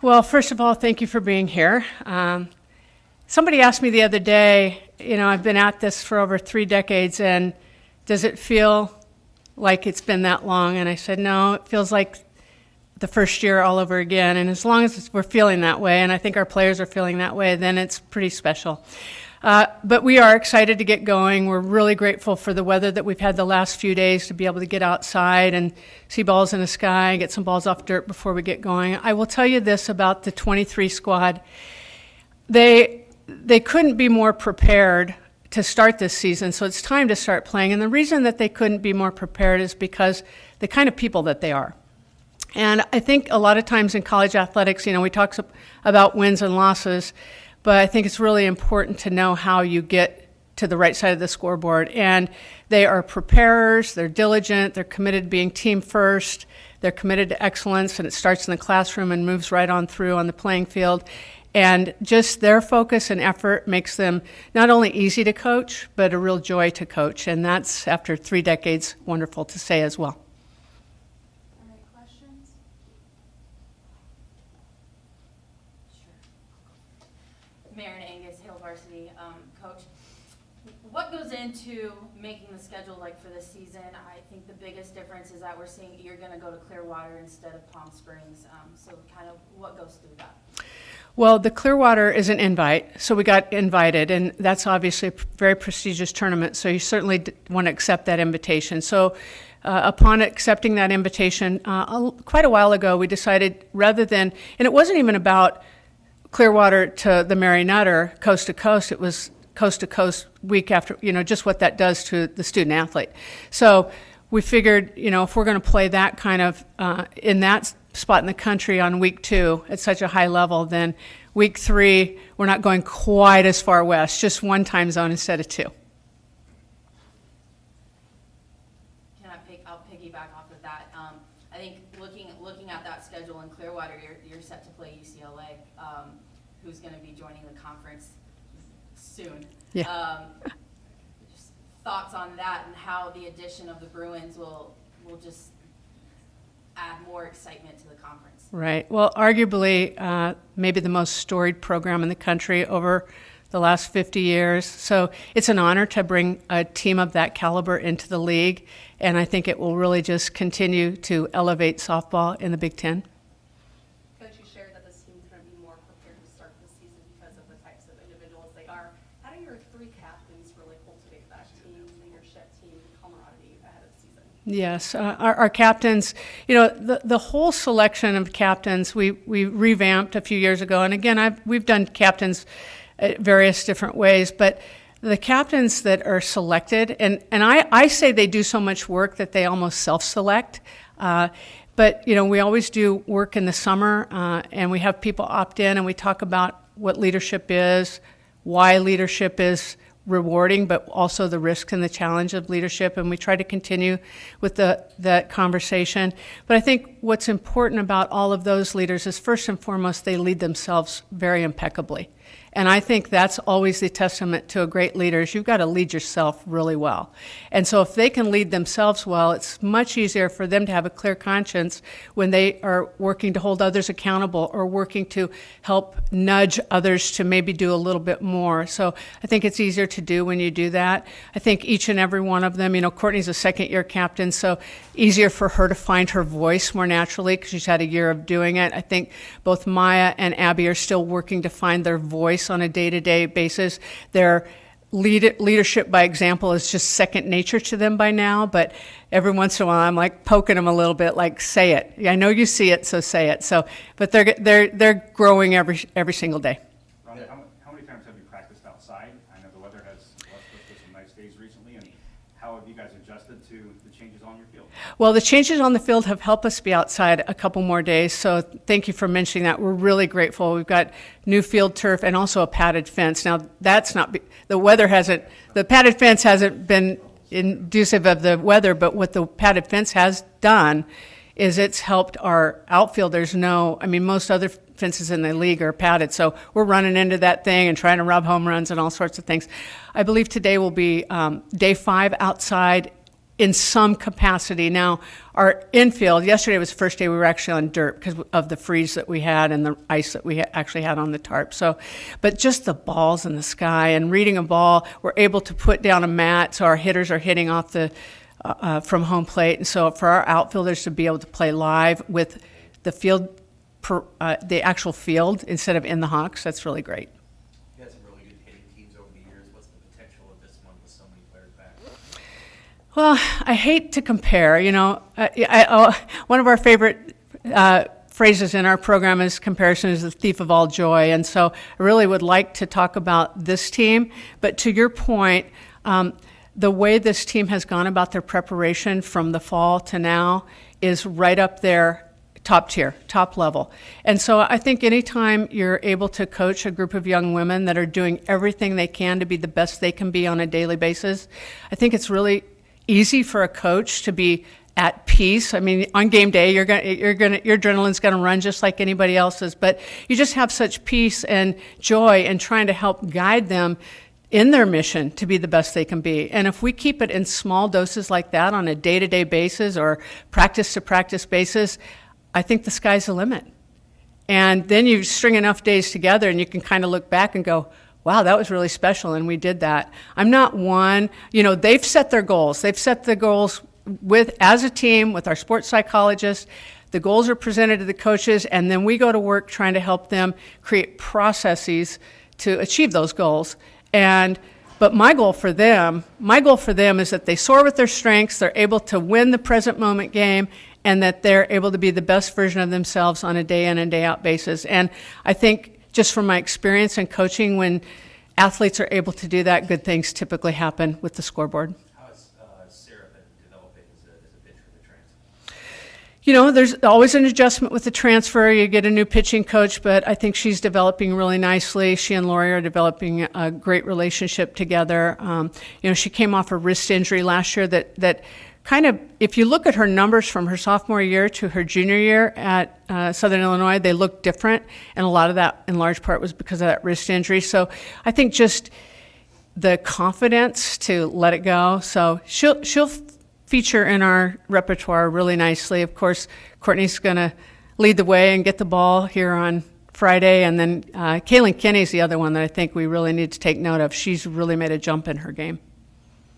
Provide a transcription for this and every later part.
Well, first of all, thank you for being here. Somebody asked me the other day, I've been at this for over 3 decades, and does it feel like it's been that long? And I said, no, it feels like the first year all over again. And as long as we're feeling that way, and I think our players are feeling that way, then it's pretty special. But we are excited to get going. We're really grateful for the weather that we've had the last few days to be able to get outside and see balls in the sky, get some balls off dirt before we get going. I will tell you this about the 23 squad. They couldn't be more prepared to start this season, so it's time to start playing. And the reason that they couldn't be more prepared is because the kind of people that they are. And I think a lot of times in college athletics, we talk about wins and losses, but I think it's really important to know how you get to the right side of the scoreboard. And they are preparers, they're diligent, they're committed to being team first, they're committed to excellence, and it starts in the classroom and moves right on through on the playing field. And just their focus and effort makes them not only easy to coach, but a real joy to coach. And that's, after 3 decades, wonderful to say as well. All right, questions? Sure. Marin Angus, Hail Varsity. Coach, what goes into making the schedule like for this season? I think the biggest difference is that we're seeing you're going to go to Clearwater instead of Palm Springs. So kind of what goes through that? Well, the Clearwater is an invite, so we got invited, and that's obviously a very prestigious tournament, so you certainly want to accept that invitation. So upon accepting that invitation, quite a while ago, we decided rather than, and it wasn't even about Clearwater to the Mary Nutter, coast to coast, it was coast to coast week after, just what that does to the student athlete. So we figured, if we're going to play that kind of in that spot in the country on week 2 at such a high level, then week 3 we're not going quite as far west, just 1 time zone instead of 2. I'll piggyback off of that. I think looking at that schedule in Clearwater, you're set to play UCLA, who's going to be joining the conference soon. Yeah. Just thoughts on that and how the addition of the Bruins will just add more excitement to the conference. Right. Well, arguably, maybe the most storied program in the country over the last 50 years. So it's an honor to bring a team of that caliber into the league, and I think it will really just continue to elevate softball in the Big Ten. Coach, you shared that this team's going to be more prepared to start the season because of the types of individuals they are. How do your 3 captains really cultivate that team, leadership, team camaraderie ahead of the season? Yes, our captains, the whole selection of captains we revamped a few years ago, and again, we've done captains various different ways, but the captains that are selected, and I say they do so much work that they almost self-select, but we always do work in the summer, and we have people opt in, and we talk about what leadership is, why leadership is rewarding, but also the risk and the challenge of leadership, and we try to continue with that conversation. But I think what's important about all of those leaders is, first and foremost, they lead themselves very impeccably. And I think that's always the testament to a great leader, is you've got to lead yourself really well. And so if they can lead themselves well, it's much easier for them to have a clear conscience when they are working to hold others accountable or working to help nudge others to maybe do a little bit more. So I think it's easier to do when you do that. I think each and every one of them, Courtney's a second-year captain, so easier for her to find her voice more naturally because she's had a year of doing it. I think both Maya and Abby are still working to find their voice on a day-to-day basis. Their leadership by example is just second nature to them by now, but every once in a while I'm like poking them a little bit, like, say it. I know you see it, so say it. So, but they're growing every single day. Rhonda, how many times have you practiced outside? I know the weather has blessed us with some nice days recently, and how have you guys adjusted to the changes on your field? Well, the changes on the field have helped us be outside a couple more days, so thank you for mentioning that. We're really grateful. We've got new field turf and also a padded fence. Now, the padded fence hasn't been inducive of the weather, but what the padded fence has done is it's helped our outfielders know, most other fences in the league are padded, so we're running into that thing and trying to rob home runs and all sorts of things. I believe today will be day 5 outside in some capacity. Now, our infield, yesterday was the first day we were actually on dirt because of the freeze that we had and the ice that we actually had on the tarp. So, but just the balls in the sky and reading a ball, we're able to put down a mat so our hitters are hitting off the from home plate. And so for our outfielders to be able to play live with the field, the actual field instead of in the Hawks, that's really great. You had some really good hitting teams over the years. What's the potential of this one with so many players back? Well, I hate to compare. One of our favorite phrases in our program is comparison is the thief of all joy. And so I really would like to talk about this team. But to your point, the way this team has gone about their preparation from the fall to now is right up there, top tier, top level. And so I think anytime you're able to coach a group of young women that are doing everything they can to be the best they can be on a daily basis, I think it's really easy for a coach to be at peace. I mean, on game day, your adrenaline's going to run just like anybody else's, but you just have such peace and joy in trying to help guide them in their mission to be the best they can be. And if we keep it in small doses like that on a day-to-day basis or practice-to-practice basis, I think the sky's the limit. And then you string enough days together and you can kind of look back and go, wow, that was really special, and we did that. I'm not one, they've set their goals. They've set the goals as a team with our sports psychologists. The goals are presented to the coaches, and then we go to work trying to help them create processes to achieve those goals. But my goal for them is that they soar with their strengths, they're able to win the present moment game, and that they're able to be the best version of themselves on a day in and day out basis. And I think just from my experience in coaching, when athletes are able to do that, good things typically happen with the scoreboard. How has Sarah been developing as a pitcher in the transfer? There's always an adjustment with the transfer. You get a new pitching coach, but I think she's developing really nicely. She and Lori are developing a great relationship together. She came off a wrist injury last year that kind of, if you look at her numbers from her sophomore year to her junior year at Southern Illinois, they look different, and a lot of that in large part was because of that wrist injury. So I think just the confidence to let it go. So she'll feature in our repertoire really nicely. Of course, Courtney's going to lead the way and get the ball here on Friday, and then Kaylin Kinney's the other one that I think we really need to take note of. She's really made a jump in her game.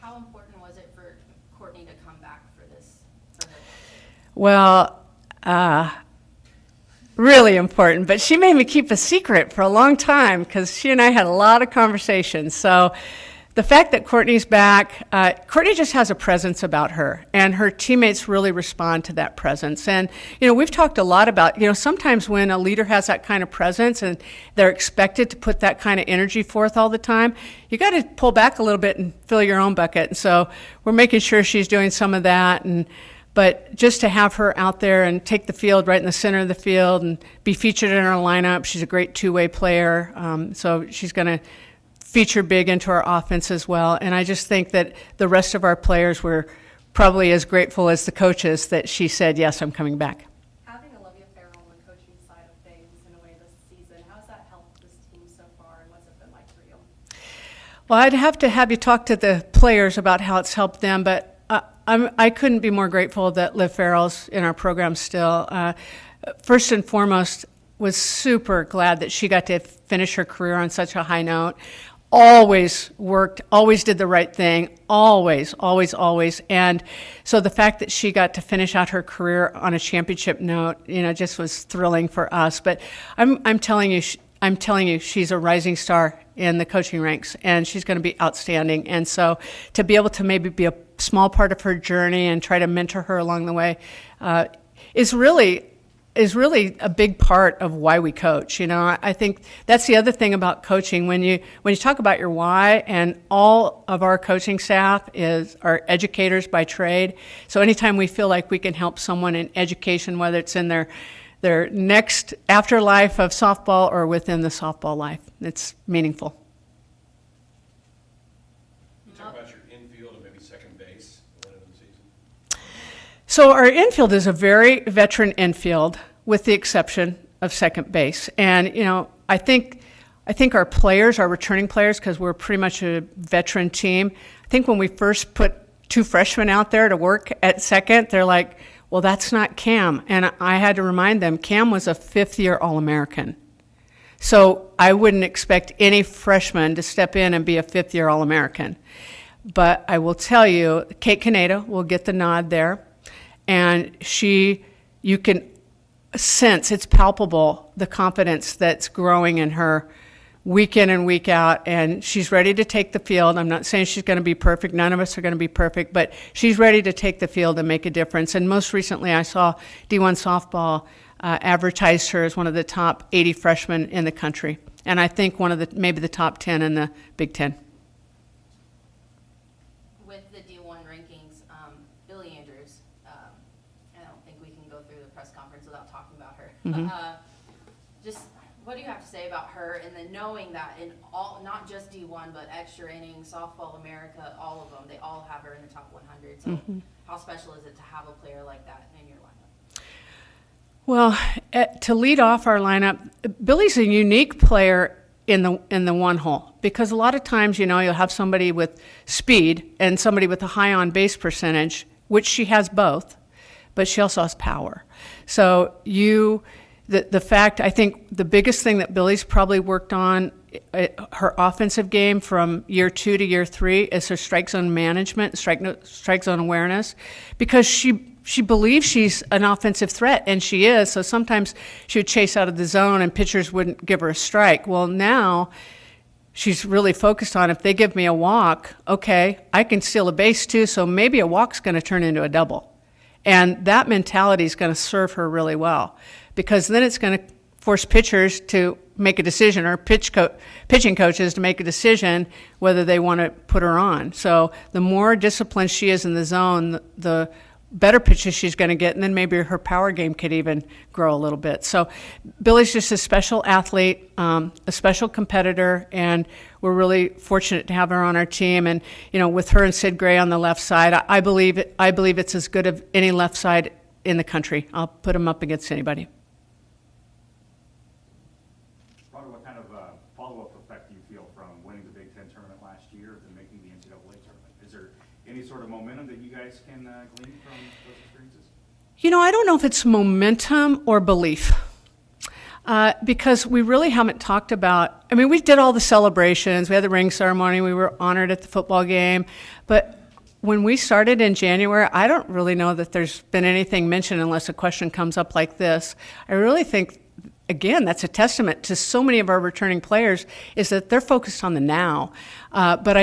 How important was it for Courtney to come back for this? For her? Well, really important, but she made me keep a secret for a long time because she and I had a lot of conversations. So the fact that Courtney's back, Courtney just has a presence about her, and her teammates really respond to that presence. And, we've talked a lot about, sometimes when a leader has that kind of presence and they're expected to put that kind of energy forth all the time, you got to pull back a little bit and fill your own bucket. And so we're making sure she's doing some of that. But just to have her out there and take the field right in the center of the field and be featured in our lineup, she's a great two-way player. So she's going to feature big into our offense as well. And I just think that the rest of our players were probably as grateful as the coaches that she said, yes, I'm coming back. Having Olivia Farrell on the coaching side of things in a way this season, how has that helped this team so far, and what's it been like for you? Well, I'd have to have you talk to the players about how it's helped them, but I couldn't be more grateful that Liv Farrell's in our program still. First and foremost, was super glad that she got to finish her career on such a high note. Always worked, always did the right thing, always. And so the fact that she got to finish out her career on a championship note, just was thrilling for us. But I'm telling you, she's a rising star in the coaching ranks, and she's going to be outstanding. And so to be able to maybe be a small part of her journey and try to mentor her along the way is really a big part of why we coach. I think that's the other thing about coaching. When you talk about your why, and all of our coaching staff are educators by trade. So anytime we feel like we can help someone in education, whether it's in their next afterlife of softball or within the softball life, it's meaningful. Talk about your infield and maybe second base at the end of the season. So our infield is a very veteran infield, with the exception of second base. And I think our players, our returning players, because we're pretty much a veteran team. I think when we first put two freshmen out there to work at second, they're like, well, that's not Cam. And I had to remind them, Cam was a fifth-year All-American. So I wouldn't expect any freshman to step in and be a fifth-year All-American. But I will tell you, Kate Kaneda will get the nod there. And you can sense, it's palpable, the confidence that's growing in her week in and week out, and she's ready to take the field. I'm not saying she's going to be perfect. None of us are going to be perfect, but she's ready to take the field and make a difference. And most recently, I saw D1 softball advertised her as one of the top 80 freshmen in the country, and I think maybe the top 10 in the Big Ten. With the D1 rankings, Billie Andrews, I don't think we can go through the press conference without talking about her. Mm-hmm. Just what do you have to say about her, and then knowing that in all, not just D1, but extra innings, Softball America, all of them, they all have her in the top 100. So how special is it to have a player like that in your lineup? Well, to lead off our lineup, Billie's a unique player in the one hole, because a lot of times, you'll have somebody with speed and somebody with a high on base percentage, which she has both, but she also has power. So the fact, I think the biggest thing that Billie's probably worked on, her offensive game from year 2 to year 3, is her strike zone management, strike zone awareness, because she believes she's an offensive threat, and she is. So sometimes she would chase out of the zone and pitchers wouldn't give her a strike. Well, now she's really focused on, if they give me a walk, okay, I can steal a base too, so maybe a walk's going to turn into a double. And that mentality is going to serve her really well, because then it's going to force pitchers to make a decision, or pitching coaches to make a decision whether they want to put her on. So the more disciplined she is in the zone, the better pitches she's going to get, and then maybe her power game could even grow a little bit. So Billie's just a special athlete, a special competitor, and we're really fortunate to have her on our team. And with her and Sid Gray on the left side, I believe it's as good as any left side in the country. I'll put them up against anybody. Rhonda, what kind of follow-up effect do you feel from winning the Big Ten tournament last year and making the NCAA tournament? Is there any sort of momentum that you guys can glean from those experiences? I don't know if it's momentum or belief, because we really haven't talked about, we did all the celebrations, we had the ring ceremony, we were honored at the football game, but when we started in January, I don't really know that there's been anything mentioned unless a question comes up like this. I really think, again, that's a testament to so many of our returning players, is that they're focused on the now. But what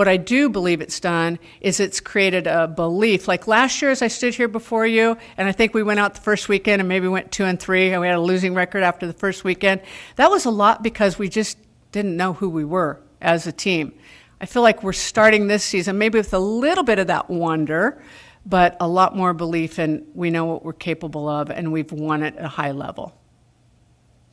I do believe it's done is it's created a belief. Like last year, as I stood here before you, and I think we went out the first weekend and maybe went 2-3, and we had a losing record after the first weekend. That was a lot because we just didn't know who we were as a team. I feel like we're starting this season maybe with a little bit of that wonder, but a lot more belief, and we know what we're capable of, and we've won it at a high level.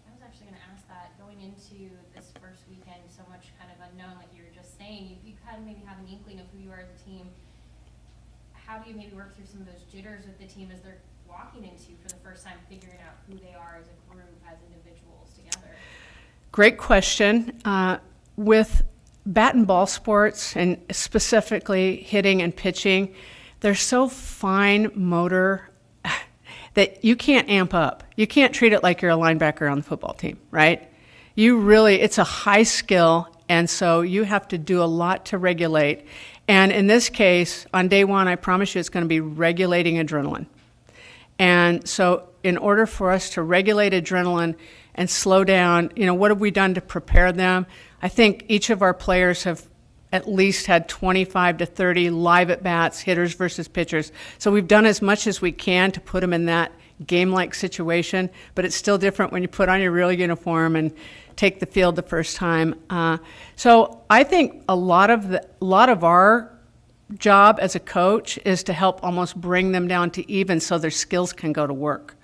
I was actually going to ask that, going into this first weekend, so much kind of unknown, like you were just saying, you kind of maybe have an inkling of who you are as a team. How do you maybe work through some of those jitters with the team as they're walking into, for the first time, figuring out who they are as a group, as individuals together? Great question. With bat and ball sports, and specifically hitting and pitching, they're so fine motor that you can't amp up. You can't treat it like you're a linebacker on the football team, right? It's a high skill, and so you have to do a lot to regulate. And in this case, on day one, I promise you it's going to be regulating adrenaline. And so in order for us to regulate adrenaline and slow down, what have we done to prepare them? I think each of our players have at least had 25 to 30 live at-bats, hitters versus pitchers. So we've done as much as we can to put them in that game-like situation, but it's still different when you put on your real uniform and take the field the first time. So I think a lot of our job as a coach is to help almost bring them down to even so their skills can go to work.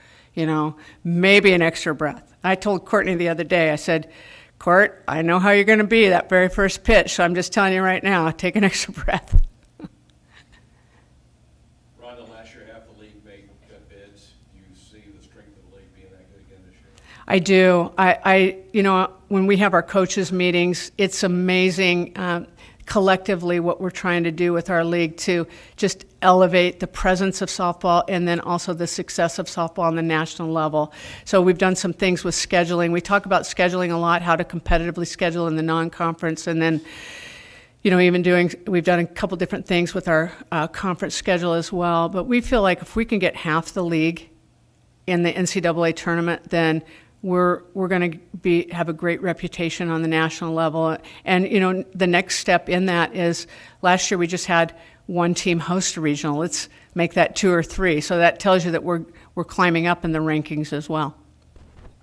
Maybe an extra breath. I told Courtney the other day, I said, Court, I know how you're going to be that very first pitch, so I'm just telling you right now, take an extra breath. Rhonda, last year half the league made cut bids. Do you see the strength of the league being that good again this year? I do. When we have our coaches meetings, it's amazing. collectively what we're trying to do with our league to just elevate the presence of softball and then also the success of softball on the national level. So we've done some things with scheduling. We talk about scheduling a lot, how to competitively schedule in the non-conference, and then we've done a couple different things with our conference schedule as well. But we feel like if we can get half the league in the NCAA tournament, then we're going to have a great reputation on the national level. And, the next step in that is last year we just had one team host a regional. Let's make that 2 or 3. So that tells you that we're climbing up in the rankings as well.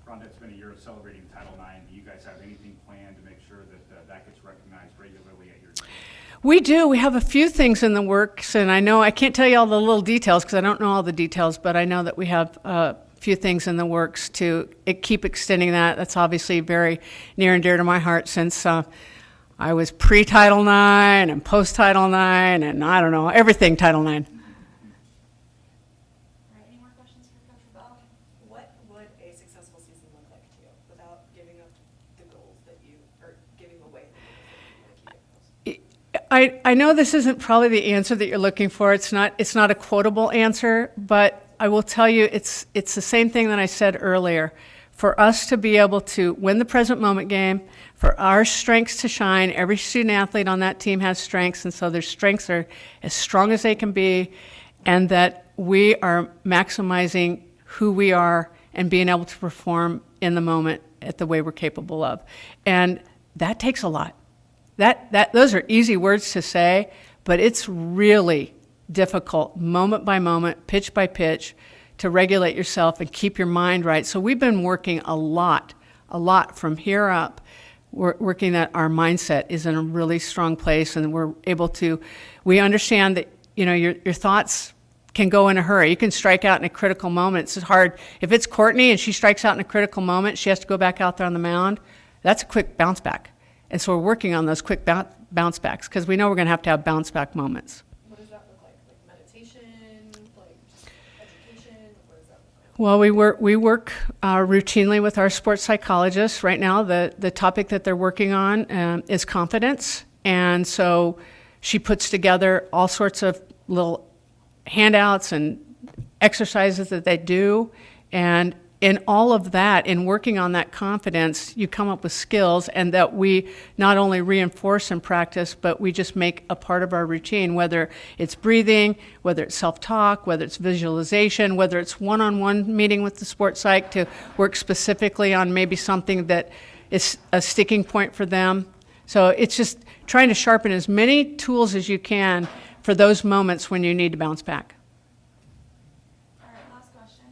Rhonda, it's been a year of celebrating Title IX. Do you guys have anything planned to make sure that that gets recognized regularly at your team? We do. We have a few things in the works, and I can't tell you all the little details because I don't know all the details, but I know that we have few things in the works to keep extending that. That's obviously very near and dear to my heart since I was pre-Title IX and post-Title IX and I don't know, everything Title IX. All right, any more questions for Coach Revelle? What would a successful season look like to you without giving up the goals that you, or giving away the goals that you want to keep? I know this isn't probably the answer that you're looking for. It's not a quotable answer, but I will tell you it's the same thing that I said earlier. For us to be able to win the present moment game, for our strengths to shine, every student athlete on that team has strengths, and so their strengths are as strong as they can be, and that we are maximizing who we are and being able to perform in the moment at the way we're capable of. And that takes a lot. Those are easy words to say, but it's really difficult, moment by moment, pitch by pitch, to regulate yourself and keep your mind right. So we've been working a lot from here up, working that our mindset is in a really strong place, and we understand that, your thoughts can go in a hurry. You can strike out in a critical moment. It's hard. If it's Courtney and she strikes out in a critical moment, she has to go back out there on the mound. That's a quick bounce back. And so we're working on those quick bounce backs because we know we're going to have bounce back moments. What does that look like? Like meditation, like just education? What does that look like? Well, we work routinely with our sports psychologists. Right now, the topic that they're working on is confidence. And so she puts together all sorts of little handouts and exercises that they do. And in all of that, in working on that confidence, you come up with skills, and that we not only reinforce and practice, but we just make a part of our routine, whether it's breathing, whether it's self-talk, whether it's visualization, whether it's one-on-one meeting with the sports psych to work specifically on maybe something that is a sticking point for them. So it's just trying to sharpen as many tools as you can for those moments when you need to bounce back. All right, last question.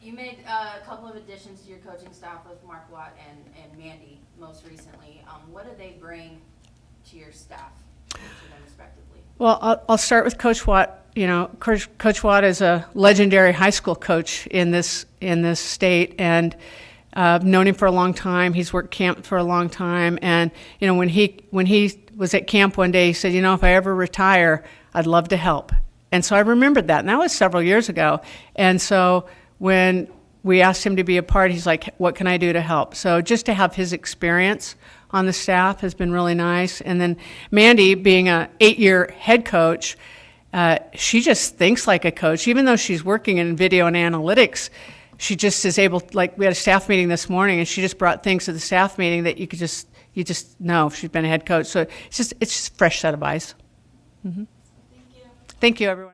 You made a couple of additions to your coaching staff with Mark Watt and Mandy most recently. What do they bring to your staff, to them respectively? Well, I'll start with Coach Watt. Coach Watt is a legendary high school coach in this state, and I've known him for a long time. He's worked camp for a long time, and when he was at camp one day, he said, if I ever retire, I'd love to help. And so I remembered that, and that was several years ago. And so when we asked him to be a part, he's like, what can I do to help? So just to have his experience on the staff has been really nice. And then Mandy, being an 8-year head coach, she just thinks like a coach. Even though she's working in video and analytics, she just is able, like we had a staff meeting this morning, and she just brought things to the staff meeting that you just know she's been a head coach. So it's just a fresh set of eyes. Mm-hmm. Thank you. Thank you, everyone.